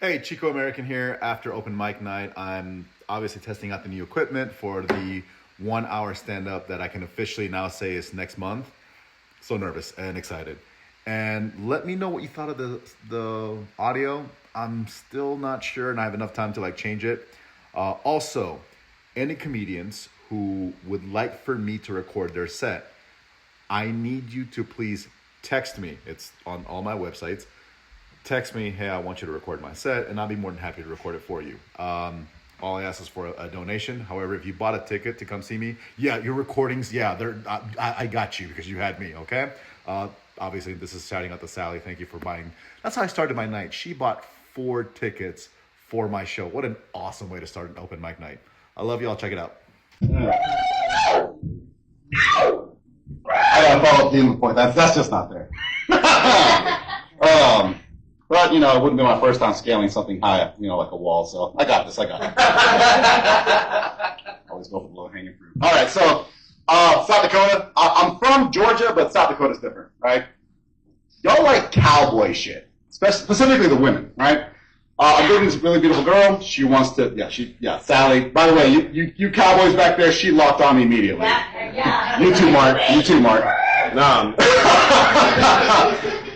Hey, Chico American here. After open mic night, I'm obviously testing out the new equipment for the 1 hour stand-up that I can officially now say is next month. So nervous and excited. And let me know what you thought of the audio. I'm still not sure, and I have enough time to change it. Also, any comedians who would like for me to record their set, I need you to please text me. It's on all my websites. Text me, hey, I want you to record my set, and I'll be more than happy to record it for you. All I ask is for a donation. However, if you bought a ticket to come see me, yeah, your recordings, yeah, I got you because you had me, okay? Obviously, this is shouting out to Sally. Thank you for buying. That's how I started my night. She bought 4 tickets for my show. What an awesome way to start an open mic night. I love y'all. Check it out. I gotta follow up the end point. That's just not there. But, it wouldn't be my first time scaling something high, like a wall, so I got this. Always go for low hanging fruit. All right, so South Dakota. I'm from Georgia, but South Dakota's different, right? Y'all like cowboy shit, specifically the women, right? I'm dating this really beautiful girl. She wants to, Sally. By the way, you cowboys back there, she locked on me immediately. Yeah. You too, Mark. No.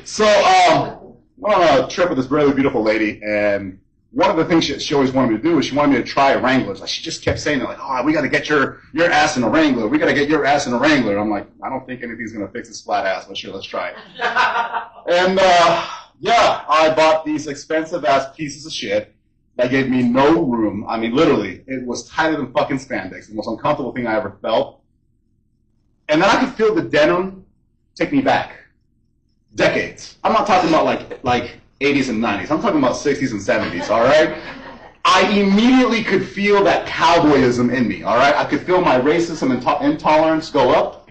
So, went on a trip with this really beautiful lady, and one of the things she always wanted me to do is she wanted me to try Wranglers. She just kept saying that, we got to get your ass in a Wrangler. We got to get your ass in a Wrangler. I'm like, I don't think anything's going to fix this flat ass, but sure, let's try it. And, I bought these expensive-ass pieces of shit that gave me no room. I mean, literally, it was tighter than fucking spandex, the most uncomfortable thing I ever felt. And then I could feel the denim take me back. Decades. I'm not talking about like 80s and 90s. I'm talking about 60s and 70s, all right? I immediately could feel that cowboyism in me, all right? I could feel my racism and intolerance go up.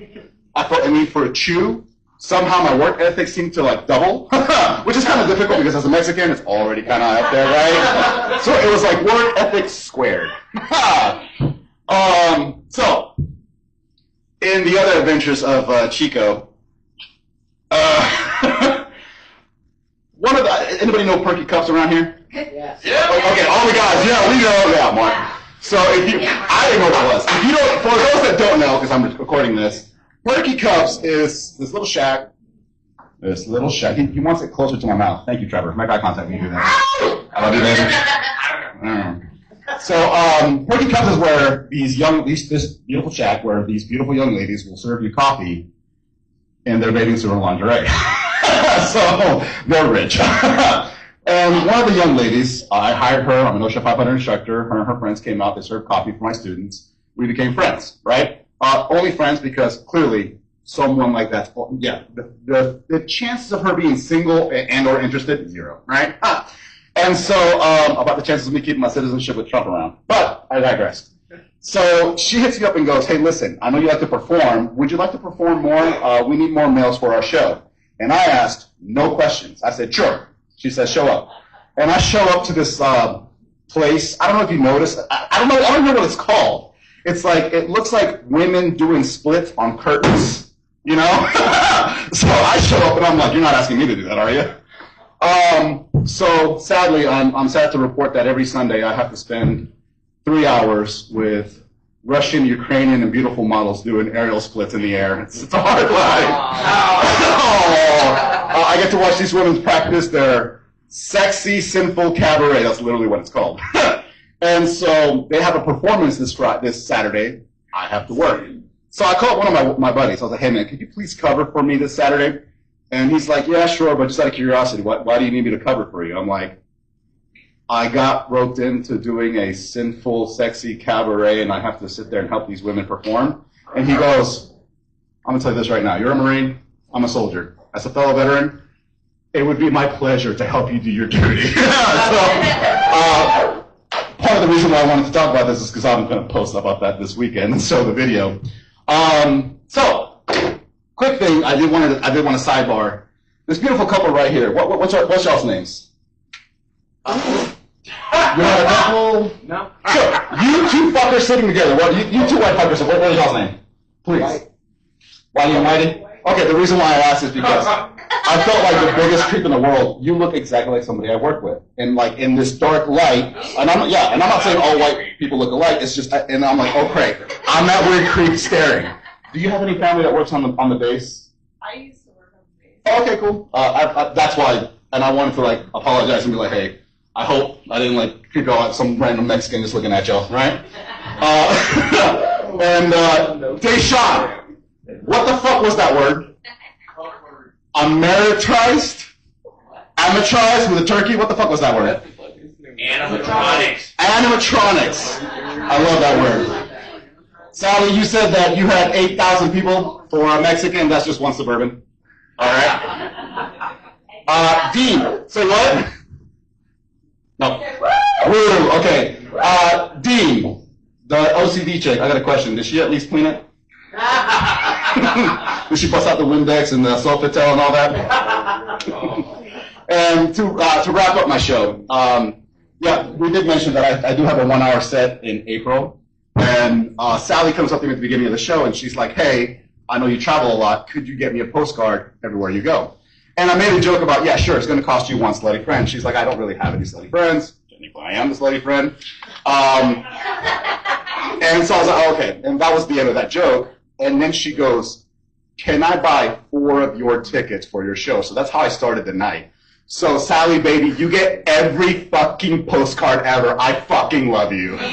I felt a need for a chew. Somehow my work ethic seemed to double, which is kind of difficult because as a Mexican, it's already kind of up there, right? So it was like work ethic squared. So, in the other adventures of Chico, anybody know Perky Cups around here? Yes. Yeah. Okay, all the guys, yeah, we know. Yeah, Mark. So I didn't know what it was. If you don't, for those that don't know, because I'm recording this, Perky Cups is this little shack. He wants it closer to my mouth. Thank you, Trevor. Make eye contact when you do that. I love you, baby. So, Perky Cups is where this beautiful shack where these beautiful young ladies will serve you coffee in their bathing suit or lingerie. So, they're rich. And one of the young ladies, I hired her. I'm an OSHA 500 instructor. Her and her friends came out. They served coffee for my students. We became friends, right? Only friends because clearly someone like that, the chances of her being single and or interested, 0, right? And so, about the chances of me keeping my citizenship with Trump around. But I digress. So she hits me up and goes, hey, listen, I know you like to perform. Would you like to perform more? We need more males for our show. And I asked, no questions. I said, sure. She said, show up. And I show up to this place. I don't know if you noticed. I don't know what it's called. It's it looks like women doing splits on curtains, So I show up and I'm like, you're not asking me to do that, are you? So sadly, I'm sad to report that every Sunday I have to spend 3 hours with Russian, Ukrainian, and beautiful models doing aerial splits in the air. It's a hard life. I get to watch these women practice their sexy, sinful cabaret. That's literally what it's called. And so they have a performance this Saturday. I have to work. So I called one of my buddies. I was like, hey, man, could you please cover for me this Saturday? And he's like, yeah, sure, but just out of curiosity, why do you need me to cover for you? I'm like, I got roped into doing a sinful, sexy cabaret, and I have to sit there and help these women perform. And he goes, I'm going to tell you this right now. You're a Marine. I'm a soldier. As a fellow veteran, it would be my pleasure to help you do your duty. Part of the reason why I wanted to talk about this is because I'm going to post about that this weekend and show the video. So, quick thing, I did want to sidebar. This beautiful couple right here. What's y'all's names? You want a couple? No. Sure. You two fuckers sitting together. You two white fuckers. What is y'all's name? Please. Whitey and Whitey? Okay, the reason why I asked is because I felt like the biggest creep in the world. You look exactly like somebody I work with. And like in this dark light, and I'm not saying all white people look alike, it's just, and I'm like, oh great, I'm that weird creep staring. Do you have any family that works on the base? I used to work on the base. Oh, okay, cool. That's why, and I wanted to like apologize and be like, hey, I hope I didn't like creep out some random Mexican just looking at y'all, right? And Deshaun, what the fuck was that word? Ameritized? Amatrized with a turkey? What the fuck was that word? Animatronics. Animatronics. I love that word. Sally, you said that you had 8,000 people for a Mexican. That's just one suburban. All right. Dean, say what? No. Woo, okay. Dean, the OCD chick, I got a question. Did she at least clean it? Did she bust out the Windex and the Sofitel and all that? And to wrap up my show, yeah, we did mention that I do have a 1-hour set in April. And Sally comes up to me at the beginning of the show and she's like, hey, I know you travel a lot. Could you get me a postcard everywhere you go? And I made a joke about, yeah, sure, it's going to cost you one slutty friend. She's like, I don't really have any slutty friends. Technically, I am the slutty friend. And so I was like, oh, okay. And that was the end of that joke. And then she goes, can I buy 4 of your tickets for your show? So that's how I started the night. So Sally, baby, you get every fucking postcard ever. I fucking love you. So,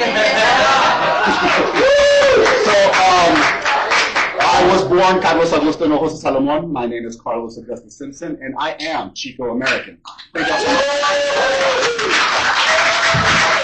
I was born Carlos Augusto Hinojosa Salomon. My name is Carlos Augustus Simpson, and I am Chico Amerikan. Thank you all so much.